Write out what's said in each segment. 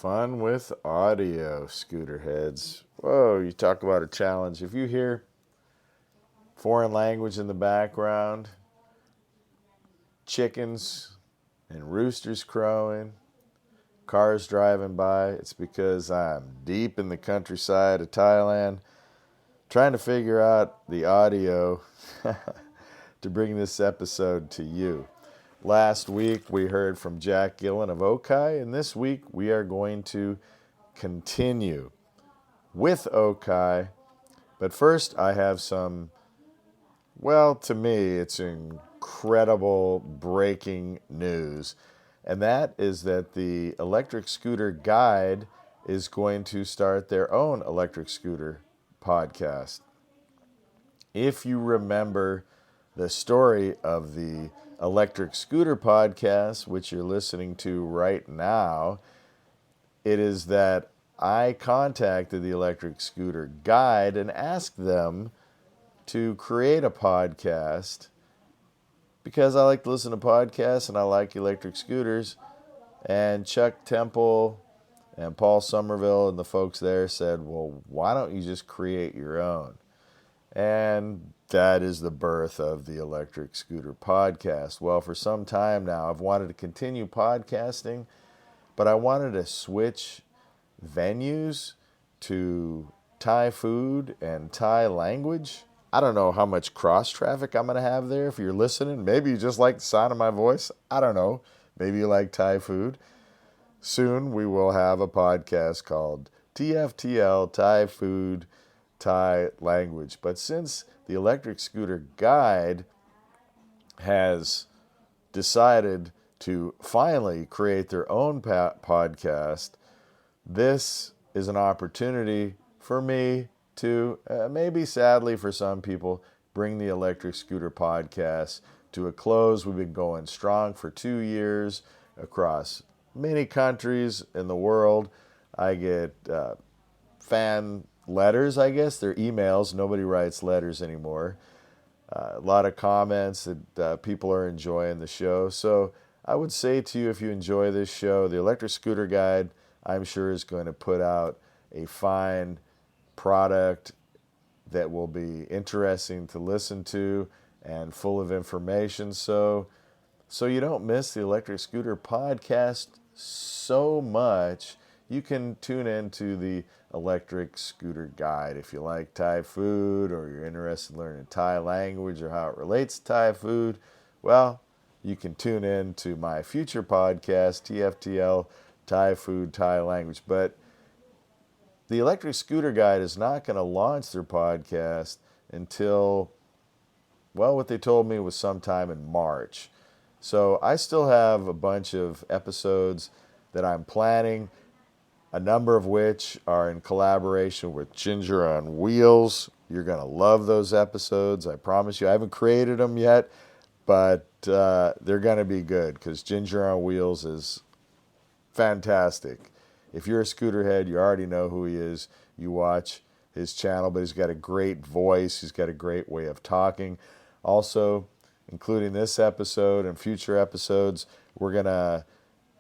Fun with audio, scooter heads. Whoa, you talk about a challenge. If you hear foreign language in the background, chickens and roosters crowing, cars driving by, it's because I'm deep in the countryside of Thailand trying to figure out the audio to bring this episode to you. Last week we heard from Jack Gillin of Okai, and this week we are going to continue with Okai. But first I have some, well, to me it's incredible breaking news. And that is that the Electric Scooter Guide is going to start their own electric scooter podcast. If you remember the story of the Electric Scooter podcast, which you're listening to right now, it is that I contacted the Electric Scooter Guide and asked them to create a podcast because I like to listen to podcasts and I like electric scooters. And Chuck Temple and Paul Somerville and the folks there said, well, why don't you just create your own? And that is the birth of the Electric Scooter Podcast. Well, for some time now, I've wanted to continue podcasting, but I wanted to switch venues to Thai food and Thai language. I don't know how much cross traffic I'm going to have there. If you're listening, maybe you just like the sound of my voice. I don't know. Maybe you like Thai food. Soon we will have a podcast called TFTL, Thai Food, Thai Language. But since the Electric Scooter Guide has decided to finally create their own podcast, this is an opportunity for me to, maybe sadly for some people, bring the Electric Scooter Podcast to a close. We've been going strong for 2 years across many countries in the world. I get fan letters, I guess. They're emails. Nobody writes letters anymore. A lot of comments that people are enjoying the show. So I would say to you, if you enjoy this show, the Electric Scooter Guide, I'm sure is going to put out a fine product that will be interesting to listen to and full of information. So you don't miss the Electric Scooter Podcast so much. You can tune into the Electric Scooter Guide if you like Thai food or you're interested in learning Thai language or how it relates to Thai food. Well, you can tune in to my future podcast, TFTL, Thai Food, Thai Language. But the Electric Scooter Guide is not going to launch their podcast until, well, what they told me was sometime in March. So I still have a bunch of episodes that I'm planning, a number of which are in collaboration with Ginger on Wheels. You're going to love those episodes, I promise you. I haven't created them yet, but they're going to be good because Ginger on Wheels is fantastic. If you're a scooter head, you already know who he is. You watch his channel, but he's got a great voice. He's got a great way of talking. Also, including this episode and future episodes, we're going to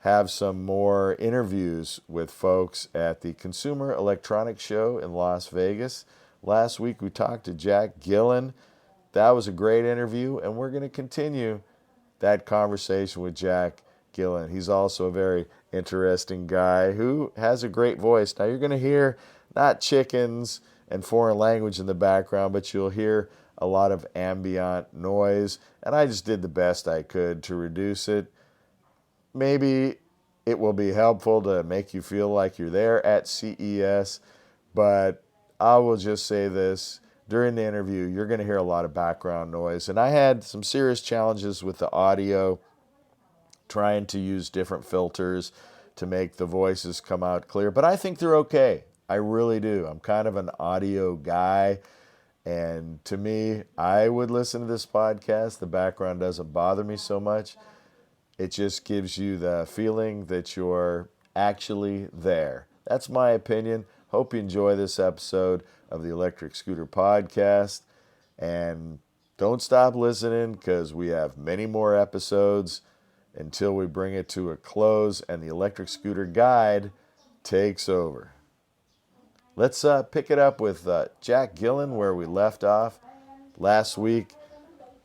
have some more interviews with folks at the Consumer Electronics Show in Las Vegas. Last week we talked to Jack Gillin. That was a great interview, and we're going to continue that conversation with Jack Gillin. He's also a very interesting guy who has a great voice. Now you're going to hear not chickens and foreign language in the background, but you'll hear a lot of ambient noise, and I just did the best I could to reduce it. Maybe it will be helpful to make you feel like you're there at CES, but I will just say this. During the interview, you're going to hear a lot of background noise, and I had some serious challenges with the audio, trying to use different filters to make the voices come out clear, but I think they're okay. I really do. I'm kind of an audio guy, and to me, I would listen to this podcast. The background doesn't bother me so much. It just gives you the feeling that you're actually there. That's my opinion. Hope you enjoy this episode of the Electric Scooter Podcast, and don't stop listening because we have many more episodes until we bring it to a close and the Electric Scooter Guide takes over. Let's pick it up with Jack Gillin where we left off last week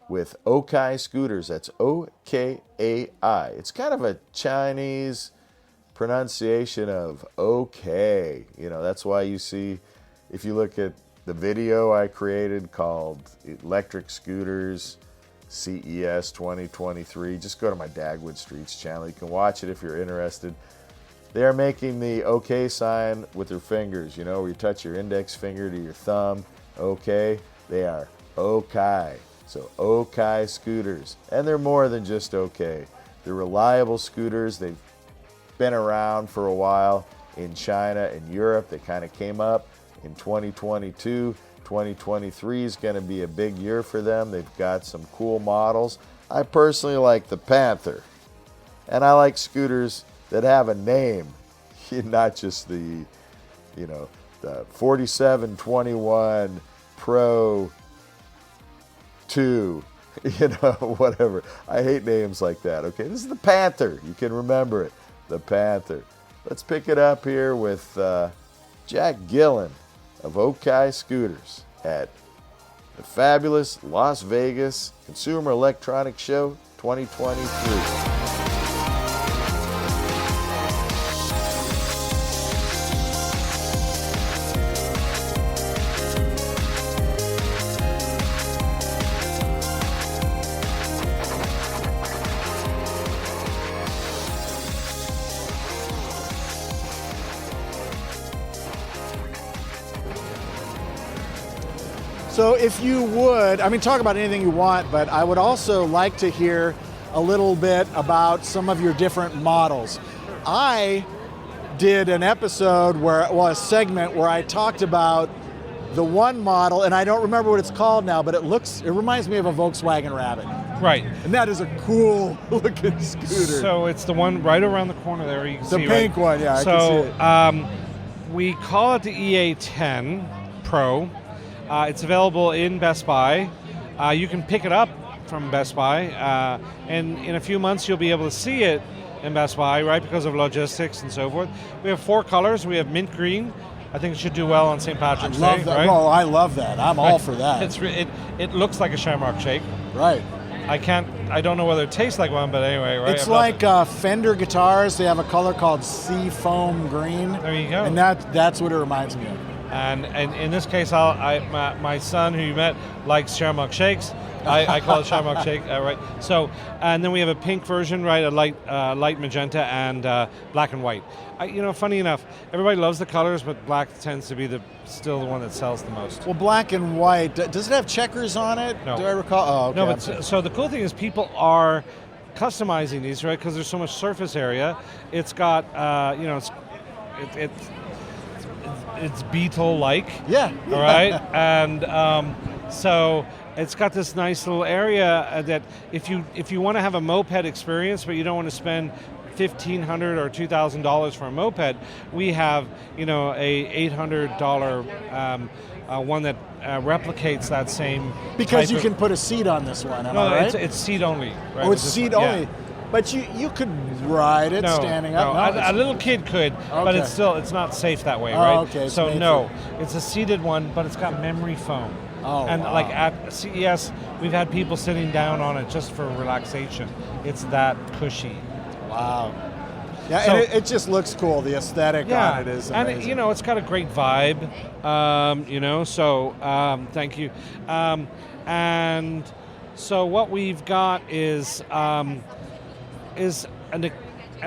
with Okai scooters. That's O-K-A-I. It's kind of a Chinese pronunciation of okay. You know, that's why you see, if you look at the video I created called Electric Scooters CES 2023, just go to my Dagwood Streets channel. You can watch it if you're interested. They are making the OK sign with their fingers, you know, where you touch your index finger to your thumb. Okay, they are Okai. So Okai scooters. And they're more than just okay. They're reliable scooters. They've been around for a while in China and Europe. They kind of came up in 2022. 2023 is going to be a big year for them. They've got some cool models. I personally like the Panther. And I like scooters that have a name, not just the, you know, the 4721 Pro 2, you know, whatever. I hate names like that, okay? This is the Panther. You can remember it, the Panther. Let's pick it up here with Jack Gillin of Okai Scooters at the fabulous Las Vegas Consumer Electronics Show 2023. So if you would, I mean, talk about anything you want, but I would also like to hear a little bit about some of your different models. I did an episode a segment where I talked about the one model, and I don't remember what it's called now, but it reminds me of a Volkswagen Rabbit. Right. And that is a cool looking scooter. So it's the one right around the corner there. You can the see, pink right? one, yeah, I so, can see it. We call it the EA10 Pro. It's available in Best Buy. You can pick it up from Best Buy, and in a few months you'll be able to see it in Best Buy, right, because of logistics and so forth. We have 4 colors. We have mint green. I think it should do well on St. Patrick's Day. Love that. Right? Well, I love that. I'm all for that. It looks like a Shamrock Shake. Right. I don't know whether it tastes like one, but anyway, right? It's like Fender guitars. They have a color called Sea Foam Green. There you go. And that's what it reminds me of. And in this case, my son, who you met, likes Shamrock Shakes. I call it Shamrock Shake, right? So, and then we have a pink version, right? A light magenta and black and white. You know, funny enough, everybody loves the colors, but black tends to be still the one that sells the most. Well, black and white. Does it have checkers on it? No. Do I recall? Oh, okay. No, but so the cool thing is people are customizing these, right? Because there's so much surface area. It's got, you know, it's Beetle-like. Yeah. All right, and so it's got this nice little area that if you want to have a moped experience, but you don't want to spend $1,500 or $2,000 for a moped, we have, you know, a $800 one that replicates that same. Because you can put a seat on this one. Am I right? It's seat only. Right? Oh, it's seat only. Yeah. But you could ride it standing up. No, a little kid could, but it's not safe that way, right? Okay. So it's a seated one, but it's got memory foam. Oh, and wow. like at CES, we've had people sitting down on it just for relaxation. It's that cushy. Wow. Yeah, So, and it just looks cool. The aesthetic on it is amazing. And you know, it's got a great vibe. You know, so thank you. And so what we've got is a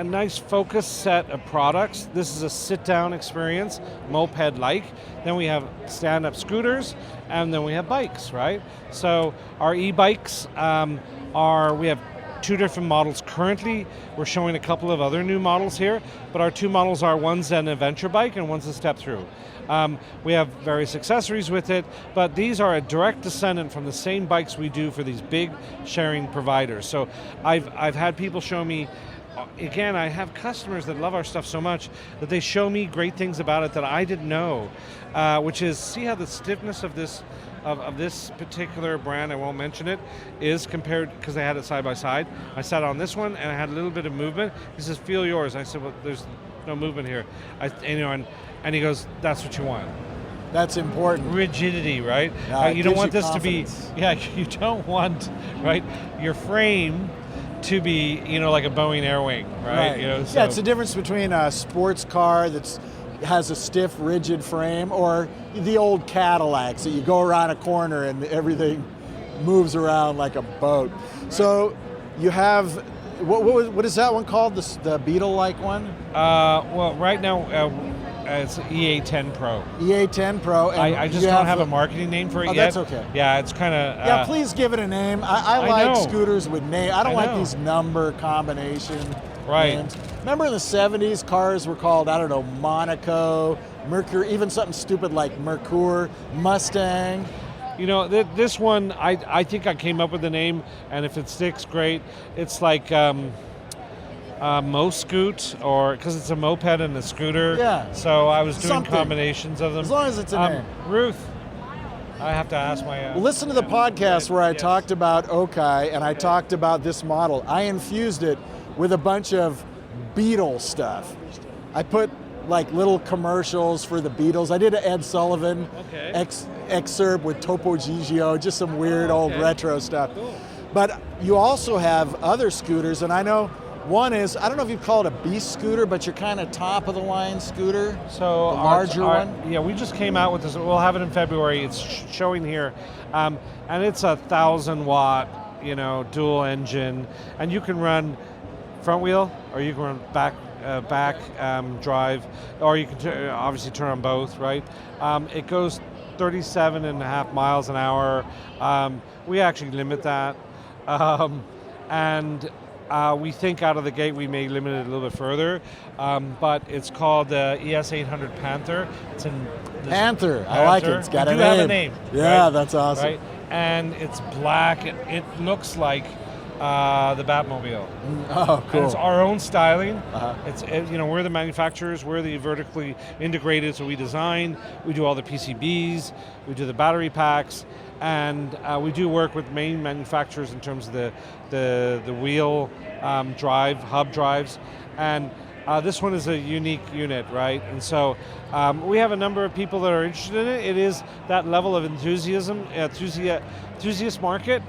nice focused set of products. This is a sit-down experience, moped-like. Then we have stand-up scooters, and then we have bikes, right? So our e-bikes we have 2 different models currently. We're showing a couple of other new models here, but our 2 models are one's an adventure bike and one's a step-through. We have various accessories with it, but these are a direct descendant from the same bikes we do for these big sharing providers. So I've had people show me, again, I have customers that love our stuff so much that they show me great things about it that I didn't know, which is, see how the stiffness of this particular brand, I won't mention it, is compared, because I had it side by side. I sat on this one and I had a little bit of movement. He says, feel yours. I said, well, no movement here. And he goes, that's what you want. That's important. Rigidity, right? It You don't gives want you this confidence. to be, you don't want, right, your frame to be, like a Boeing Air Wing, right? Yeah, it's the difference between a sports car that has a stiff, rigid frame, or the old Cadillacs that you go around a corner and everything moves around like a boat. Right. So you have, what is that one called? The Beetle-like one? Well, right now, it's EA10 Pro. EA10 Pro. And I just don't have a marketing name for it yet. That's okay. Yeah, it's kind of... yeah, please give it a name. I like scooters with names. I don't like these number combination names. Remember in the 70s, cars were called, I don't know, Monaco, Mercury, even something stupid like Mercure, Mustang. This one, I think I came up with the name, and if it sticks, great. It's like... Mo-Scoot, or because it's a moped and a scooter. Yeah. So I was doing Something. Combinations of them. As long as it's a name. Ruth, I have to ask my... Listen to the podcast where I talked about Okai and I talked about this model. I infused it with a bunch of Beatle stuff. I put like little commercials for the Beatles. I did an Ed Sullivan excerpt with Topo Gigio, just some weird old retro stuff. Cool. But you also have other scooters, and I know one is, I don't know if you'd call it a beast scooter, but you're kind of top of the line scooter. So the larger one. Yeah, we just came out with this. We'll have it in February. It's showing here, and it's 1,000 watt, dual engine, and you can run front wheel or you can run back drive, or you can obviously turn on both. Right? It goes 37.5 miles an hour. We actually limit that, and. We think out of the gate we may limit it a little bit further, but it's called the ES800 Panther. It's in Panther. I like it. It's got a name. Have a name. Yeah, right? That's awesome. Right? And it's black. It looks like the Batmobile. Oh, cool. And it's our own styling. Uh-huh. We're the manufacturers. We're the vertically integrated. So we design. We do all the PCBs. We do the battery packs. And we do work with main manufacturers in terms of the wheel drive, hub drives. And this one is a unique unit, right? And so we have a number of people that are interested in it. It is that level of enthusiast market.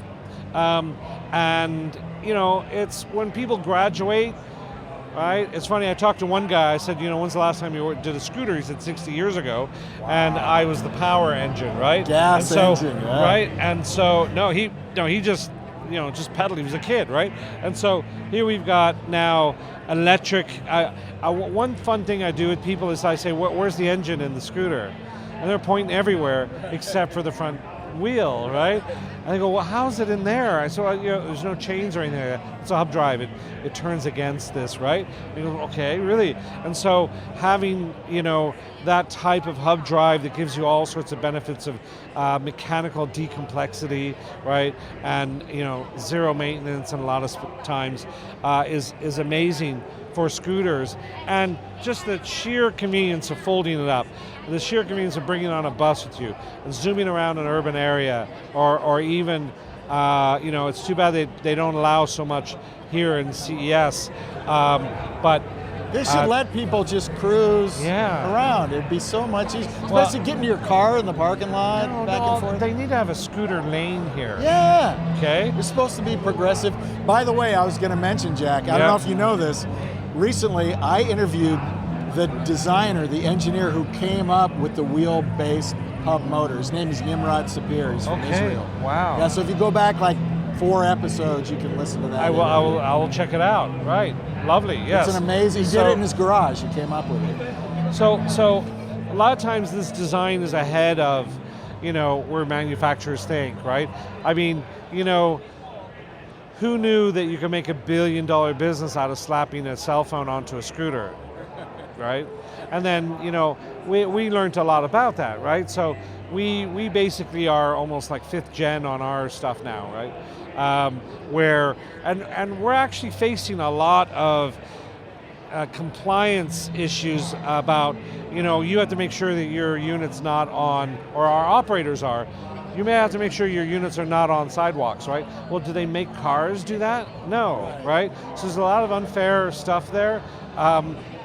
And, it's when people graduate, right? It's funny, I talked to one guy, I said, when's the last time you did a scooter? He said 60 years ago, and I was the power engine, right? Gas engine, yeah. Right? And so, he just, just pedaled, he was a kid, right? And so here we've got now electric. One fun thing I do with people is I say, where's the engine in the scooter? And they're pointing everywhere except for the front wheel, right? And they go, well, how's it in there? I said, there's no chains or anything like that. It's a hub drive. It turns against this, right? And you go, okay, really? And so having, that type of hub drive that gives you all sorts of benefits of mechanical decomplexity, right? And, zero maintenance and a lot of times is amazing for scooters. And just the sheer convenience of folding it up, the sheer convenience of bringing it on a bus with you and zooming around an urban area, or even, it's too bad they don't allow so much here in CES, but they should let people just cruise around. It'd be so much easier, especially getting to your car in the parking lot, and forth. They need to have a scooter lane here. Yeah. Okay. It's supposed to be progressive. By the way, I was going to mention, Jack, I don't know if you know this, recently I interviewed the designer, the engineer who came up with the wheel-based hub motor. His name is Nimrod Sapir. He's from Israel. Wow. Yeah, so if you go back like 4 episodes, you can listen to that. I will check it out. Right. Lovely. Yes. It's an amazing. He did it in his garage. He came up with it. So a lot of times this design is ahead of, where manufacturers think, right? I mean, who knew that you could make $1 billion business out of slapping a cell phone onto a scooter, right? And then, we learned a lot about that, right? So we basically are almost like 5th gen on our stuff now, right? Where we're actually facing a lot of compliance issues about, you have to make sure that your unit's not on, or our operators are. You may have to make sure your units are not on sidewalks, right? Well, do they make cars do that? No, right? So there's a lot of unfair stuff there.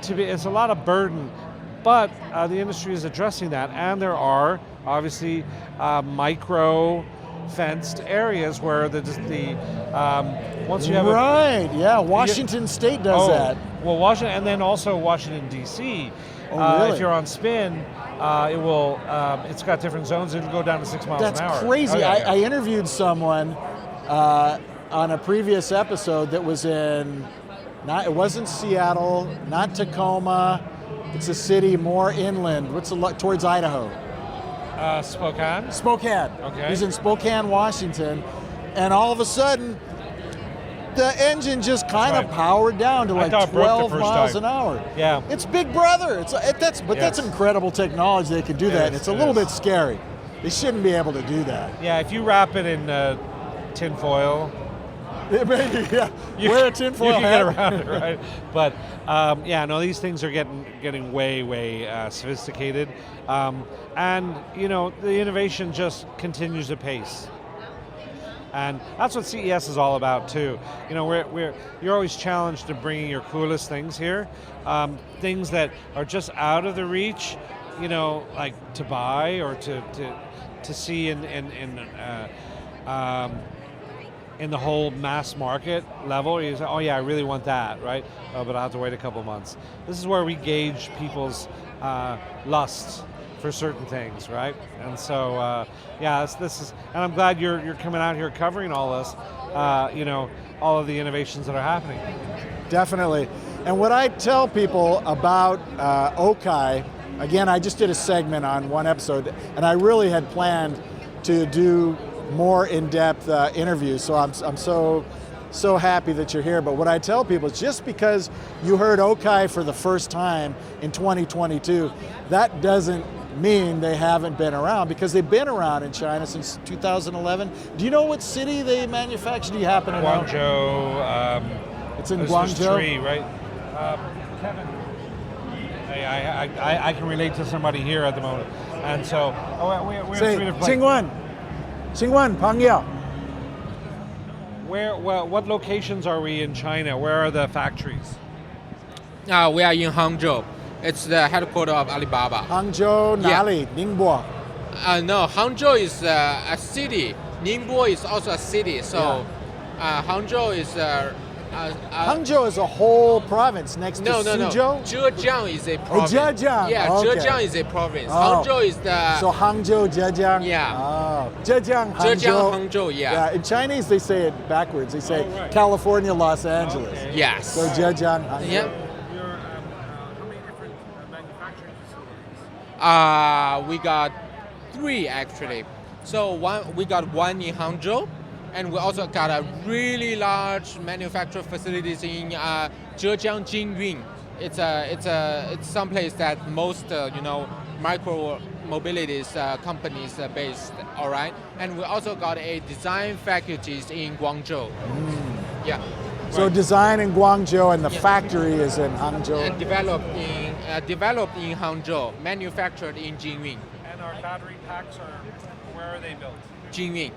it's a lot of burden, but the industry is addressing that, and there are obviously micro fenced areas where once you have right, yeah, Washington State does that. Well, Washington, and then also Washington D.C. Really? If you're on spin, it will. It's got different zones. It'll go down to 6 miles That's an hour. crazy. Oh, I interviewed someone on a previous episode that was in. It wasn't Seattle, not Tacoma. It's a city more inland. Towards Idaho? Spokane. Spokane. Okay. He's in Spokane, Washington, and all of a sudden, the engine just kind of powered down to like 12 miles an hour. Yeah. It's Big Brother. That's incredible technology. They can do that. And it's a little bit scary. They shouldn't be able to do that. Yeah, if you wrap it in tin foil. Maybe, yeah. Wear a tinfoil hat. You can get around it, right? But these things are getting way sophisticated, and the innovation just continues apace, and that's what CES is all about too. You're always challenged to bringing your coolest things here, things that are just out of the reach, like to buy or to see in the whole mass market level. You say, oh yeah, I really want that, right? Oh, but I'll have to wait a couple months. This is where we gauge people's lusts for certain things, right? And so, this is, and I'm glad you're coming out here covering all this, all of the innovations that are happening. Definitely. And what I tell people about Okai, again, I just did a segment on one episode, and I really had planned to do more in-depth interviews, so I'm so happy that you're here. But what I tell people is just because you heard Okai for the first time in 2022, that doesn't mean they haven't been around, because they've been around in China since 2011. Do you know what city they manufacture? Do you happen to know? Guangzhou. It's in There's Guangzhou? Three, right? Kevin. I can relate to somebody here at the moment, and so we're Say, in three different places. Xingwen, Pangyao. What locations are we in China? Where are the factories? We are in Hangzhou. It's the headquarters of Alibaba. Hangzhou, Nali, Ningbo. No, Hangzhou is a city. Ningbo is also a city. So Hangzhou is Hangzhou is a whole province next to Suzhou? No. Zhejiang is a province. Zhejiang. Yeah, okay. Zhejiang is a province. Oh. Hangzhou is the... So Hangzhou, Zhejiang? Yeah. Oh. Zhejiang, Hangzhou. Zhejiang, Hangzhou, yeah. In Chinese, they say it backwards. They say California, Los Angeles. Okay. Yes. So Zhejiang, Hangzhou. Yeah. How many different manufacturing facilities? We got 3 actually. So we got 1 in Hangzhou, and we also got a really large manufacturing facilities in Zhejiang Jingyun. It's some place that most micro mobilities companies are based. All right, and we also got a design faculties in Guangzhou. Yeah. So design in Guangzhou and the factory is in Hangzhou. And developed in Hangzhou, manufactured in Jingyun. And our battery packs where are they built? Jingyun.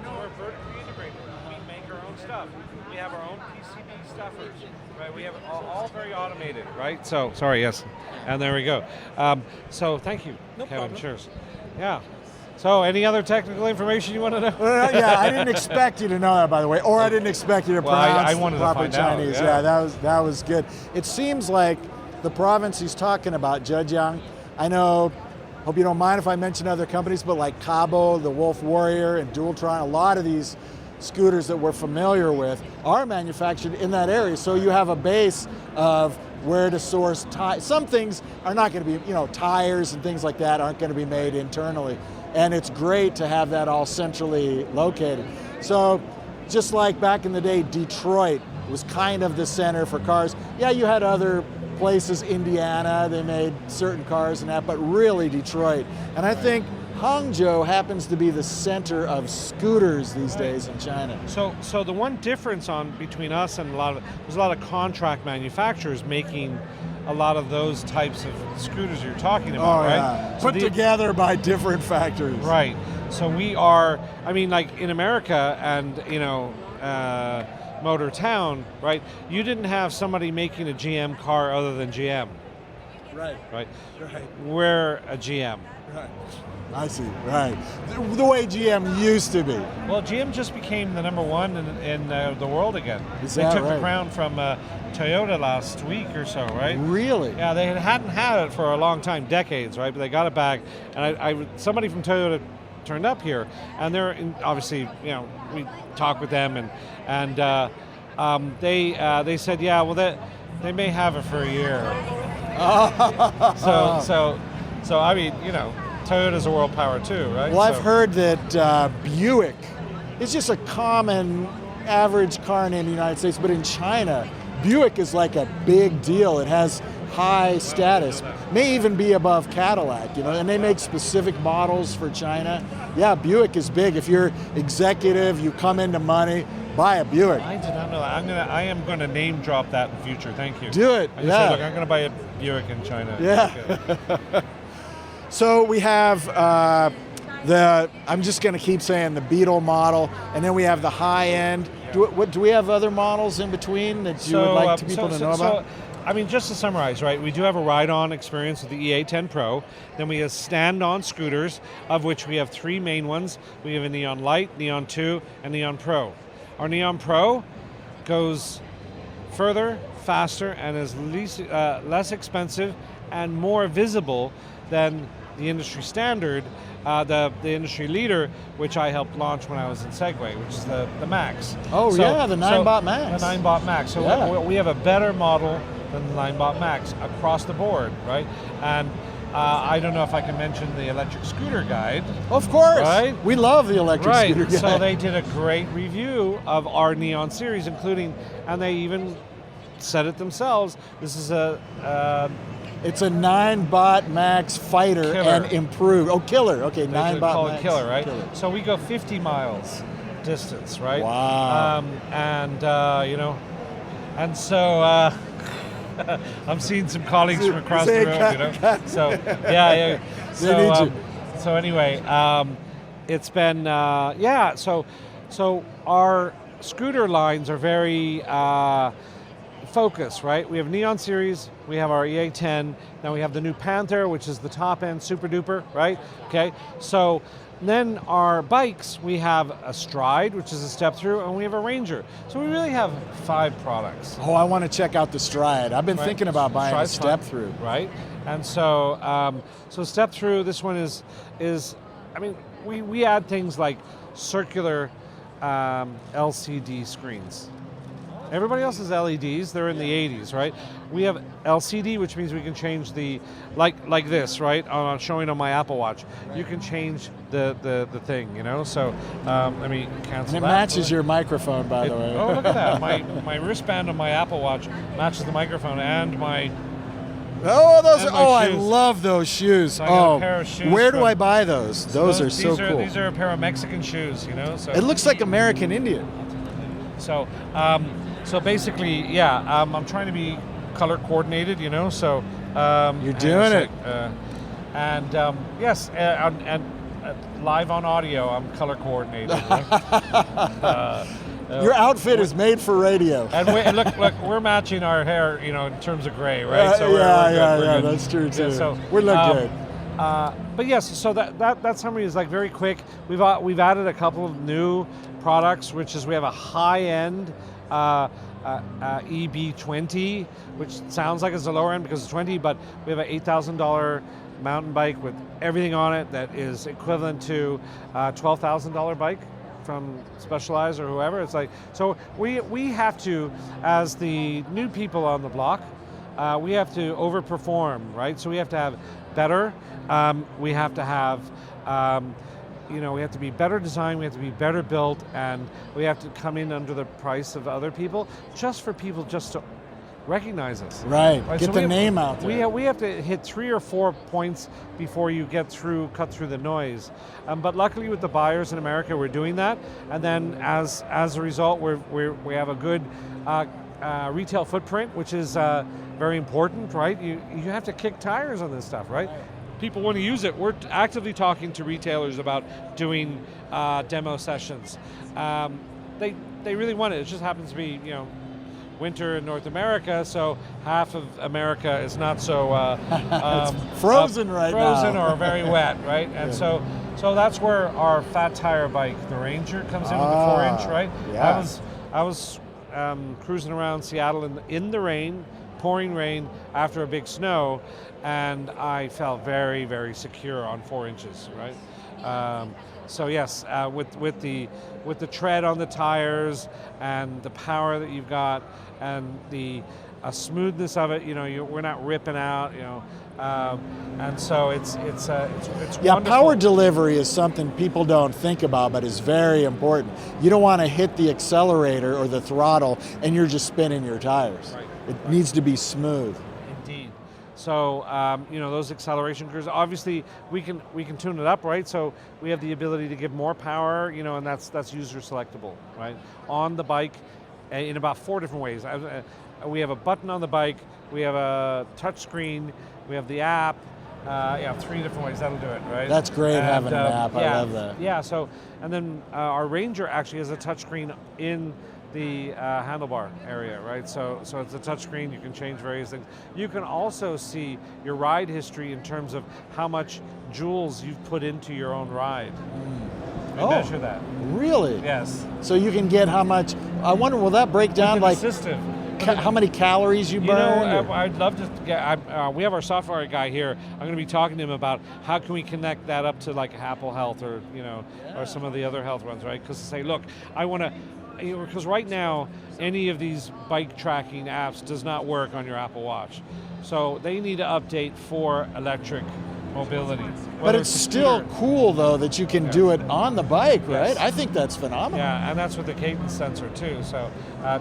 We're vertically integrated. We make our own stuff. We have our own PCB stuffers, right? We have all very automated, right? So, sorry, yes. And there we go. So, thank you, No Kevin. problem. Cheers. Yeah. So, any other technical information you want to know? Yeah, I didn't expect you to know that, by the way, or I didn't expect you to pronounce I wanted the to proper find out, Chinese. yeah. That was good. It seems like the province he's talking about, Zhejiang, I know. Hope you don't mind if I mention other companies, but like Cabo, the Wolf Warrior, and Dualtron, a lot of these scooters that we're familiar with are manufactured in that area. So you have a base of where to source some things are not going to be, tires and things like that aren't going to be made internally. And it's great to have that all centrally located. So just like back in the day, Detroit was kind of the center for cars. Yeah, you had other places, Indiana, they made certain cars and that, but really Detroit. And I think Hangzhou happens to be the center of scooters these days in China. So the one difference between us and there's a lot of contract manufacturers making a lot of those types of scooters you're talking about, right? Yeah. So Put together by different factories. Right. So we are, like in America and, motor town, right? You didn't have somebody making a GM car other than GM. Right. Right. Right. We're a GM. Right. I see. Right. The way GM used to be. Well, GM just became the number one in the world again. Is they that took right? the crown from Toyota last week or so, right? Really? Yeah, they hadn't had it for a long time, decades, right? But they got it back, and somebody from Toyota turned up here, and they're obviously, we talked with them, and they said, yeah, well, they may have it for a year. So I mean, Toyota's a world power too, right? Well, I've heard that Buick is just a common average car name in the United States, but in China, Buick is like a big deal. It has high status, may even be above Cadillac, and they make specific models for China. Yeah, Buick is big. If you're executive, you come into money, buy a Buick. I did not know that. I am going to name drop that in the future. Thank you. Do it. I just said, look, I'm going to buy a Buick in China. Yeah. Okay. So we have I'm just going to keep saying the Beetle model, and then we have the high end. Do we have other models in between that you would like people to know about? I mean, just to summarize, right, we do have a ride-on experience with the EA10 Pro. Then we have stand-on scooters, of which we have three main ones. We have a Neon Light, Neon 2, and Neon Pro. Our Neon Pro goes further, faster, and is less expensive and more visible than the industry standard, the industry leader, which I helped launch when I was in Segway, which is the Max. Oh, yeah, the 9-bot Max. The 9-bot Max. So yeah. we have a better model than the 9-bot Max across the board, right? And I don't know if I can mention the electric scooter guide. Of course. Right? We love the electric scooter guide. So they did a great review of our Neon series, and they even said it themselves. This is it's a 9-bot Max fighter killer. And improved. Oh, killer. Okay, 9-bot call Max. It killer, right? Killer. So we go 50 miles distance, right? Wow. And so I'm seeing some colleagues from across the road, So yeah. So anyway, it's been So our scooter lines are very focused, right? We have Neon series, we have our EA10, now we have the new Panther, which is the top end, super duper, right? Okay, so then our bikes, we have a Stride, which is a step through, and we have a Ranger. So we really have 5 products. Oh, I want to check out the Stride. I've been thinking about buying a step through. Right, and so so step through, this one is I mean, we add things like circular LCD screens. Everybody else has LEDs, they're in the 80s, right? We have LCD, which means we can change the, like this, right? Showing on my Apple Watch. You can change the thing, So let me cancel and that. It matches your microphone, by the way. Oh, look at that. My wristband on my Apple Watch matches the microphone and my... Oh, those! And I shoes. love those shoes. So I got a pair of shoes where do I buy those? Those are so cool. These are a pair of Mexican shoes, So it looks like American Indian. So, so basically, yeah, I'm trying to be color coordinated, So you're doing it. Yes, and live on audio, I'm color coordinated. Right? Your outfit is made for radio. And look, we're matching our hair, in terms of gray, right? So we're good. That's true too. Yeah, so, we look good. But yes, so that summary is like very quick. We've added a couple of new products, which is we have a high-end EB20, which sounds like it's the lower end because it's 20, but we have an $8,000 mountain bike with everything on it that is equivalent to a $12,000 bike from Specialized or whoever. It's like, so we have to, as the new people on the block, we have to overperform, right? So we have to have better, we have to have, we have to be better designed, we have to be better built, and we have to come in under the price of other people, just for people just to recognize us. Right, get so the name out there. We have to hit 3 or 4 points before you cut through the noise. But luckily with the buyers in America, we're doing that. And then as a result, we have a good retail footprint, which is very important, right? You have to kick tires on this stuff, right? People want to use it. We're actively talking to retailers about doing demo sessions. they really want it. It just happens to be, winter in North America, so half of America is not so frozen right now. Frozen or very wet, right? And so that's where our fat tire bike, the Ranger, comes in with the 4-inch, right? Yeah. I was cruising around Seattle in the rain, pouring rain after a big snow, and I felt very, very secure on 4 inches, right? So yes, with the tread on the tires and the power that you've got and the smoothness of it, we're not ripping out, and so it's yeah. wonderful. Power delivery is something people don't think about, but is very important. You don't want to hit the accelerator or the throttle and you're just spinning your tires. Right. It needs to be smooth. Indeed. So those acceleration curves. Obviously, we can tune it up, right? So we have the ability to give more power, and that's user selectable, right? On the bike, in about 4 different ways. We have a button on the bike. We have a touch screen. We have the app. 3 different ways. That'll do it, right? That's great having an app. I love that. Yeah. So and then our Ranger actually has a touch screen in the handlebar area, right? So it's a touchscreen. You can change various things. You can also see your ride history in terms of how much joules you've put into your own ride. We measure that. Really? Yes. So you can get how much? I wonder, will that break down With like an assistive. how many calories you burn? I'd love to get. We have our software guy here. I'm going to be talking to him about how can we connect that up to like Apple Health or or some of the other health ones, right? Because to say, look, I want to. Because right now, any of these bike tracking apps does not work on your Apple Watch. So they need to update for electric mobility. But it's still cool, though, that you can do it on the bike, right? Yes. I think that's phenomenal. Yeah, and that's with the cadence sensor, too. So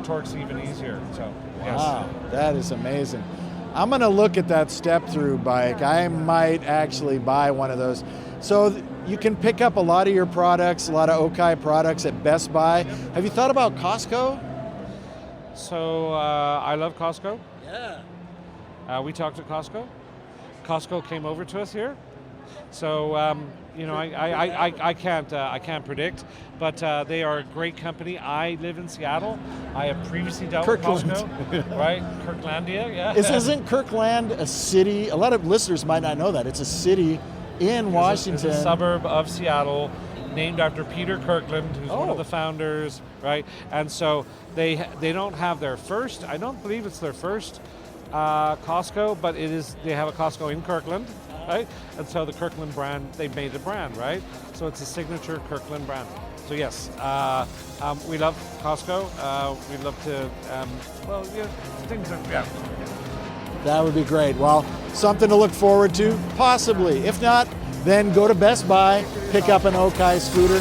torque's even easier. So wow, that is amazing. I'm going to look at that step-through bike. I might actually buy one of those. So you can pick up a lot of your products, a lot of Okai products at Best Buy. Have you thought about Costco? So I love Costco. Yeah. We talked to Costco. Costco came over to us here. So I can't predict, but they are a great company. I live in Seattle. I have previously dealt with Costco, right? Kirklandia, yeah. Isn't Kirkland a city? A lot of listeners might not know that. It's a city in Washington. It's a suburb of Seattle, named after Peter Kirkland, who's one of the founders, right? And so they don't have their first. I don't believe it's their first Costco, but it is. They have a Costco in Kirkland, right? And so the Kirkland brand, they made a brand, right? So it's a signature Kirkland brand. So yes, we love Costco. We love to, things are, That would be great. Well, something to look forward to, possibly. If not, then go to Best Buy, pick up an Okai scooter.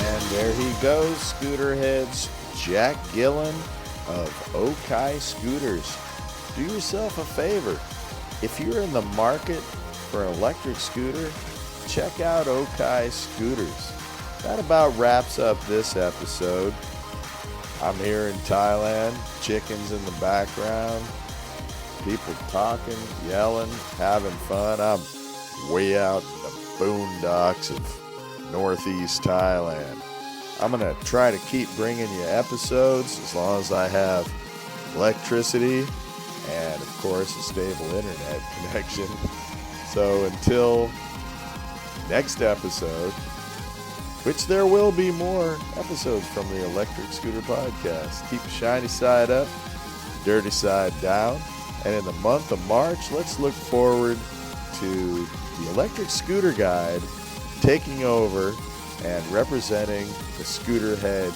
And there he goes, scooter heads, Jack Gillin of Okai Scooters. Do yourself a favor. If you're in the market for an electric scooter, check out Okai Scooters. That about wraps up this episode. I'm here in Thailand, chickens in the background, people talking, yelling, having fun. I'm way out in the boondocks of northeast Thailand. I'm going to try to keep bringing you episodes as long as I have electricity and, of course, a stable internet connection. So until next episode, which there will be more episodes from the Electric Scooter Podcast. Keep the shiny side up, dirty side down. And in the month of March, let's look forward to the Electric Scooter Guide taking over and representing the scooterhead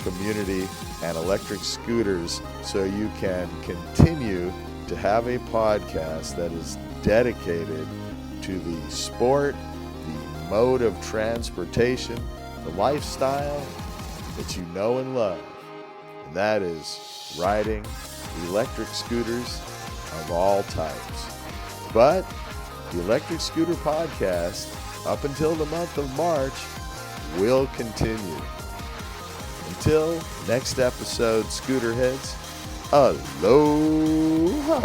community and electric scooters, so you can continue to have a podcast that is dedicated to the sport, the mode of transportation, the lifestyle that you know and love. And that is riding electric scooters of all types. But the Electric Scooter Podcast, up until the month of March, will continue. Until next episode, Scooterheads, Aloha.